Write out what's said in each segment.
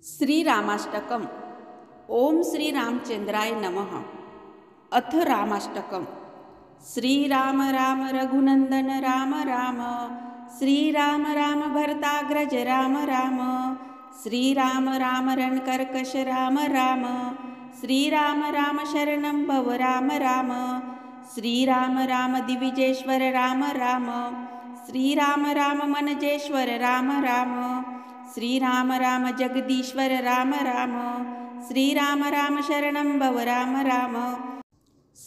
श्रीरामाष्टकम्। ओम श्री रामचंद्राय नमः। अथ रामाष्टकम्। श्रीराम राम रघुनंदन राम राम, श्रीराम राम भरताग्रज राम राम, श्रीराम राम रणकर्कश राम राम, श्रीराम राम शरणं भव राम राम, श्रीराम राम दिविजेश्वर राम राम, श्रीराम राम मनजेश्वर राम राम, श्रीराम राम जगदीश्वर राम राम, श्रीराम राम शरणं भव राम राम,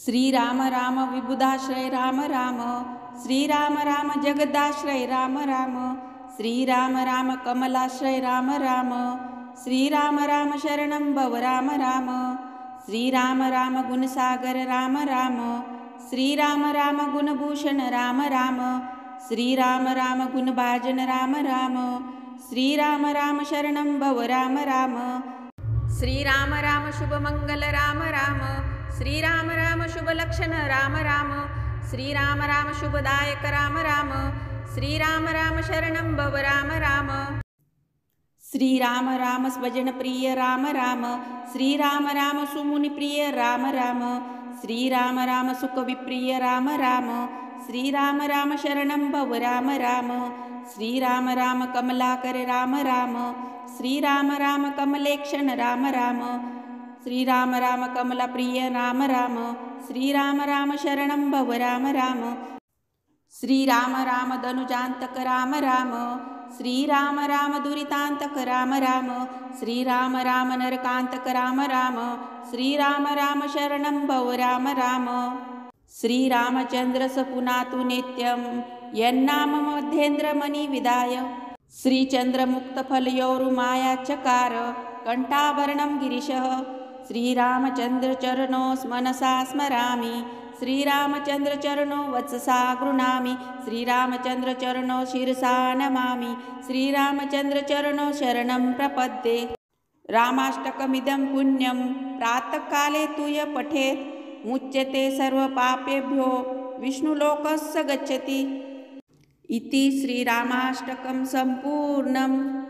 श्रीराम राम विबुधाश्रय राम राम, श्रीराम राम जगदाश्रय राम राम, श्रीराम राम कमलाश्रय राम राम, श्रीराम राम शरणं भव राम राम, श्रीराम राम गुणसागर राम राम, श्रीराम राम गुणभूषण राम राम, श्रीराम राम गुणभाजन राम राम, श्रीराम राम शरणं भव राम राम, श्रीराम राम शुभमंगल राम राम, श्रीराम राम शुभलक्षण राम राम, श्रीराम राम शुभदायक राम राम, श्रीराम राम शरणं भव राम राम, श्रीराम राम स्वजन प्रिय राम राम, श्रीराम राम सुमुनि प्रिय राम राम, श्रीराम राम सुख विप्रिय राम राम, श्रीराम राम शरणं भव राम राम, श्रीराम राम कमलाकर राम राम, श्रीराम राम कमलेक्षण राम राम, श्रीराम राम कमला प्रिय राम राम, श्रीराम राम शरणं भव राम राम, श्रीराम राम धनुजान्तक राम राम, श्रीराम राम दुरितान्तक राम राम, श्रीराम राम नरकान्तक राम राम, श्रीराम राम शरणं भव राम राम, श्रीरामचंद्र सपुनातु नित्यं यन्नाम मध्येन्द्रमणि विदाय, श्रीचंद्रमुक्तफलयोरुमायाचकार कंठाभरणं गिरिशः, श्रीरामचंद्रचरणौ मनसा स्मरामि, श्रीरामचंद्रचरणौ वत्ससा गृह्णामि, श्रीरामचंद्रचरणौ शिरसा नमामि, श्रीरामचंद्रचरणौ शरणं प्रपद्ये। रामाष्टकमिदं पुण्यं प्रातःकाले तु य पठेत् मुच्यते सर्वपापेभ्यो विष्णुलोकस्य गच्छति। इति श्रीरामाष्टकं सम्पूर्णम्।